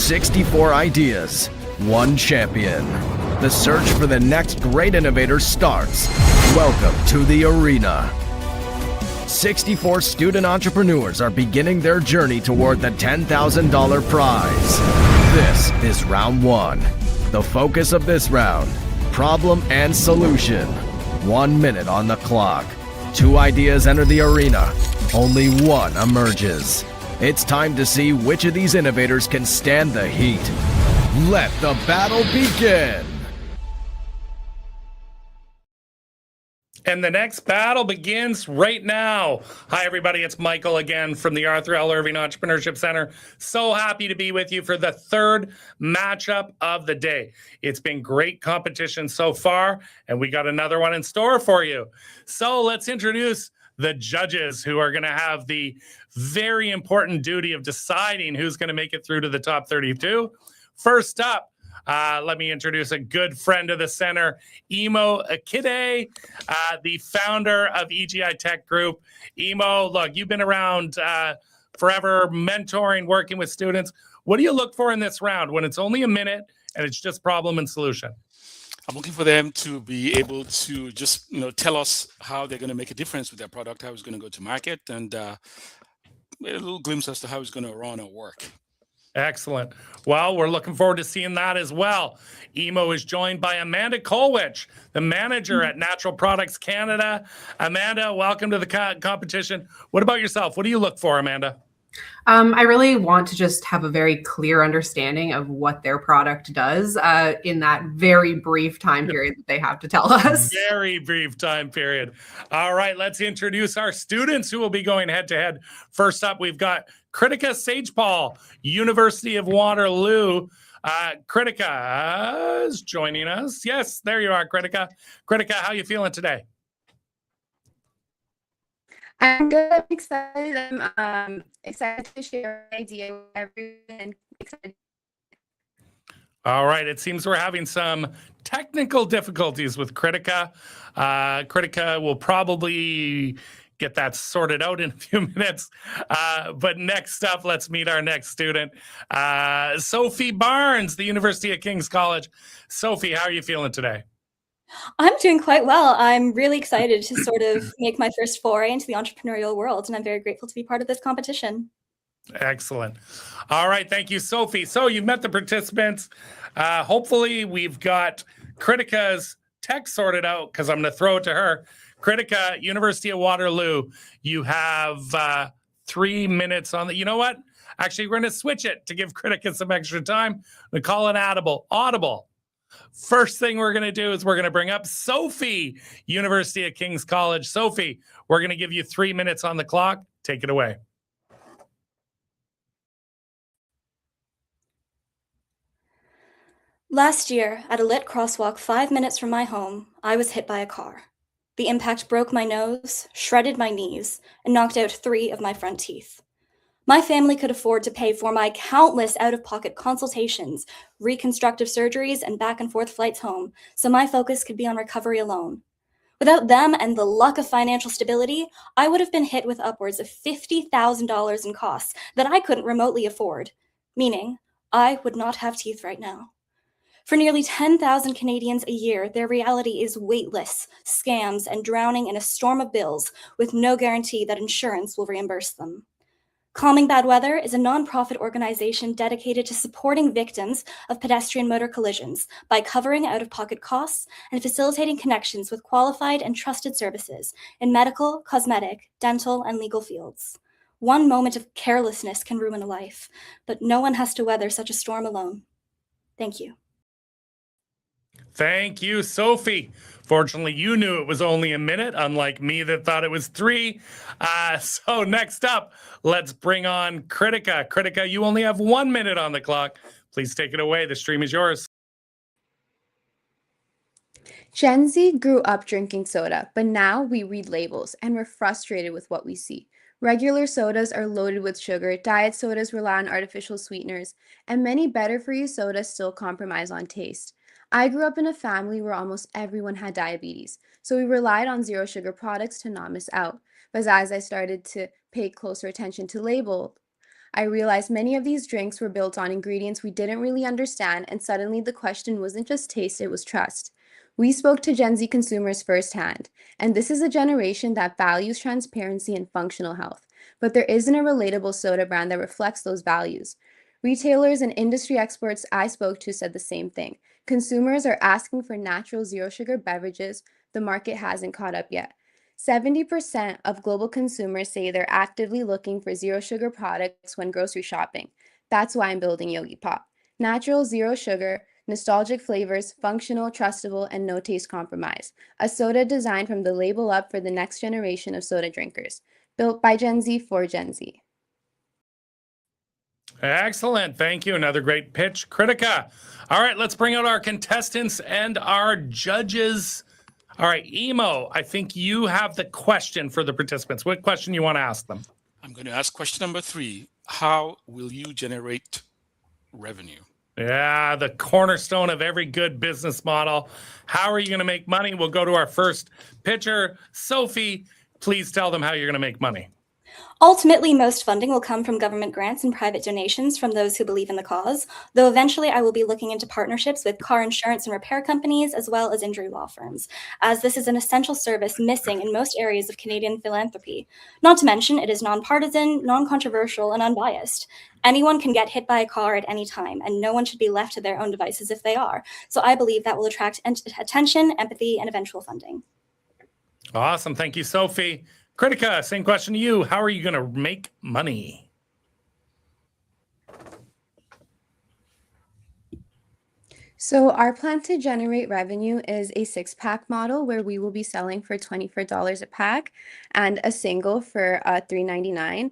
64 ideas, one champion. The search for the next great innovator starts. Welcome to the arena. 64 student entrepreneurs are beginning their journey toward the $10,000 prize. This is round one. The focus of this round, problem and solution. 1 minute on the clock. 2 ideas enter the arena. Only one emerges. It's time to see which of these innovators can stand the heat. Let the battle begin. And the next battle begins right now. Hi, everybody. It's Michael again from the Arthur L. Irving Entrepreneurship Center. So happy to be with you for the third matchup of the day. It's been great competition so far, and we got another one in store for you. So let's introduce the judges who are going to have the very important duty of deciding who's going to make it through to the top 32. First up, let me introduce a good friend of the center, Imo Akide, the founder of EGI Tech Group. Imo, look, you've been around forever, mentoring, working with students. What do you look for in this round when it's only a minute and it's just problem and solution? I'm looking for them to be able to just, tell us how they're going to make a difference with their product, how it's going to go to market, and a little glimpse as to how it's going to run or work. Excellent. Well, we're looking forward to seeing that as well. Imo is joined by Amanda Kolwich, the manager at Natural Products Canada. Amanda, welcome to the competition. What about yourself? What do you look for, Amanda? I really want to just have a very clear understanding of what their product does in that very brief time period that they have to tell us. Very brief time period. All right, let's introduce our students who will be going head to head. First up, we've got Kritika Sagepal, University of Waterloo. Kritika is joining us. Yes, there you are, Kritika. Kritika, how are you feeling today? I'm good. I'm excited. I'm excited to share an idea with everyone. Excited. All right. It seems we're having some technical difficulties with Kritika. Kritika will probably get that sorted out in a few minutes. But next up, let's meet our next student, Sophie Barnes, the University of King's College. Sophie, how are you feeling today? I'm doing quite well. I'm really excited to sort of make my first foray into the entrepreneurial world, and I'm very grateful to be part of this competition. Excellent. All right. Thank you, Sophie. So you've met the participants. Hopefully we've got Kritika's tech sorted out because I'm going to throw it to her. Kritika, University of Waterloo, you have 3 minutes on the, you know what? Actually, we're going to switch it to give Kritika some extra time. We call it audible. First thing we're going to do is we're going to bring up Sophie, University of King's College. Sophie, we're going to give you 3 minutes on the clock. Take it away. Last year, at a lit crosswalk 5 minutes from my home, I was hit by a car. The impact broke my nose, shredded my knees, and knocked out 3 of my front teeth. My family could afford to pay for my countless out-of-pocket consultations, reconstructive surgeries, and back-and-forth flights home, so my focus could be on recovery alone. Without them and the luck of financial stability, I would have been hit with upwards of $50,000 in costs that I couldn't remotely afford, meaning I would not have teeth right now. For nearly 10,000 Canadians a year, their reality is waitless, scams, and drowning in a storm of bills with no guarantee that insurance will reimburse them. Calming Bad Weather is a nonprofit organization dedicated to supporting victims of pedestrian motor collisions by covering out-of-pocket costs and facilitating connections with qualified and trusted services in medical, cosmetic, dental, and legal fields. One moment of carelessness can ruin a life, but no one has to weather such a storm alone. Thank you. Thank you, Sophie. Fortunately, you knew it was only a minute, unlike me that thought it was 3. So next up, let's bring on Kritika. Kritika, you only have 1 minute on the clock. Please take it away. The stream is yours. Gen Z grew up drinking soda, but now we read labels and we're frustrated with what we see. Regular sodas are loaded with sugar, diet sodas rely on artificial sweeteners, and many better-for-you sodas still compromise on taste. I grew up in a family where almost everyone had diabetes, so we relied on zero sugar products to not miss out. But as I started to pay closer attention to label, I realized many of these drinks were built on ingredients we didn't really understand, and suddenly the question wasn't just taste, it was trust. We spoke to Gen Z consumers firsthand, and this is a generation that values transparency and functional health. But there isn't a relatable soda brand that reflects those values. Retailers and industry experts I spoke to said the same thing. Consumers are asking for natural zero sugar beverages. The market hasn't caught up yet. 70% of global consumers say they're actively looking for zero sugar products when grocery shopping. That's why I'm building Yogi Pop. Natural, zero sugar, nostalgic flavors, functional, trustable, and no taste compromise. A soda designed from the label up for the next generation of soda drinkers. Built by Gen Z for Gen Z. Excellent. Thank you. Another great pitch. Kritika. All right, let's bring out our contestants and our judges. All right, Emo, I think you have the question for the participants. What question you want to ask them? I'm going to ask question number 3. How will you generate revenue? Yeah, the cornerstone of every good business model. How are you going to make money? We'll go to our first pitcher. Sophie, please tell them how you're going to make money. Ultimately, most funding will come from government grants and private donations from those who believe in the cause, though eventually I will be looking into partnerships with car insurance and repair companies, as well as injury law firms, as this is an essential service missing in most areas of Canadian philanthropy. Not to mention, it is nonpartisan, non-controversial, and unbiased. Anyone can get hit by a car at any time, and no one should be left to their own devices if they are. So I believe that will attract attention, empathy, and eventual funding. Awesome. Thank you, Sophie. Kritika, same question to you. How are you going to make money? So our plan to generate revenue is a 6-pack model where we will be selling for $24 a pack and a single for $3.99.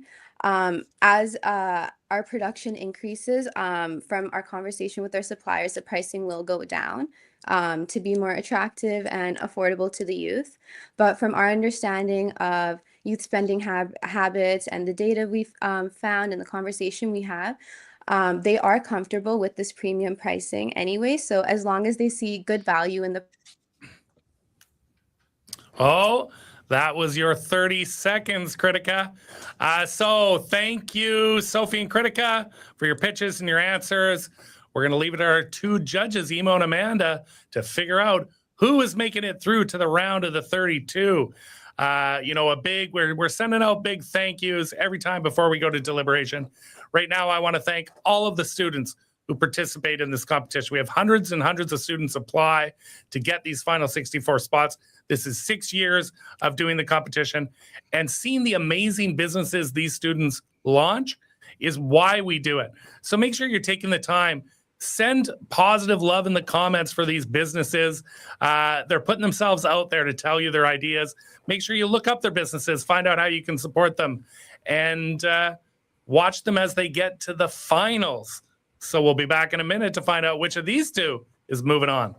As our production increases from our conversation with our suppliers, the pricing will go down to be more attractive and affordable to the youth. But from our understanding of youth spending habits and the data we've found and the conversation we have, they are comfortable with this premium pricing anyway. So as long as they see good value in the... Oh, that was your 30 seconds, Kritika. So thank you, Sophie and Kritika, for your pitches and your answers. We're going to leave it to our 2 judges, Emo and Amanda, to figure out who is making it through to the round of the 32. We're sending out big thank yous every time before we go to deliberation. Right now, I want to thank all of the students who participate in this competition. We have hundreds and hundreds of students apply to get these final 64 spots. This is 6 years of doing the competition, and seeing the amazing businesses these students launch is why we do it. So make sure you're taking the time. Send positive love in the comments for these businesses. They're putting themselves out there to tell you their ideas. Make sure you look up their businesses, find out how you can support them, and watch them as they get to the finals. So we'll be back in a minute to find out which of these 2 is moving on.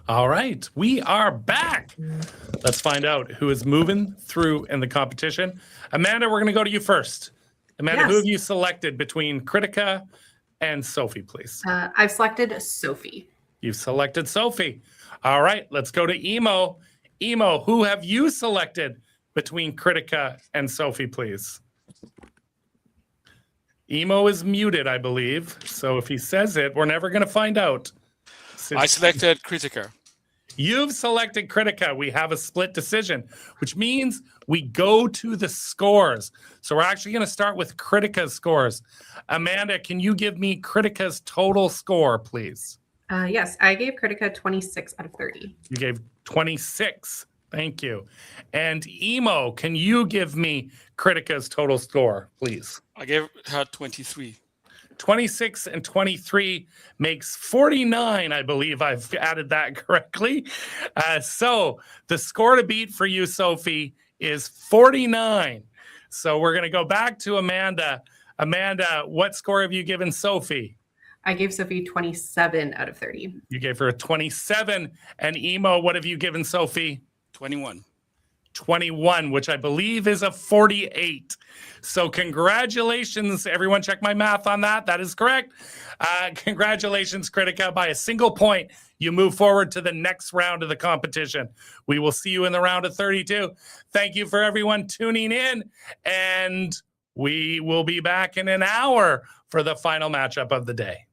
All right, we are back. Let's find out who is moving through in the competition. Amanda, we're going to go to you first. Amanda, Who have you selected between Kritika and Sophie, please? I've selected Sophie. You've selected Sophie. All right, let's go to Emo. Emo, who have you selected between Kritika and Sophie, please? Emo is muted, I believe. So if he says it, we're never going to find out. I selected Kritika. You've selected Kritika. We have a split decision, which means we go to the scores. So we're actually going to start with Kritika's scores. Amanda, can you give me Kritika's total score, please? Yes, I gave Kritika 26 out of 30. You gave 26. Thank you. And Emo, can you give me Kritika's total score, please? I gave her 23. 26 and 23 makes 49. I believe I've added that correctly. So the score to beat for you, Sophie, is 49. So we're going to go back to Amanda. Amanda, what score have you given Sophie? I gave Sophie 27 out of 30. You gave her a 27. And Emo, what have you given Sophie? 21. 21, which I believe is a 48. So congratulations, everyone. Check my math on that. That is correct. Congratulations, Kritika. By a single point, you move forward to the next round of the competition. We will see you in the round of 32. Thank you for everyone tuning in, and we will be back in an hour for the final matchup of the day.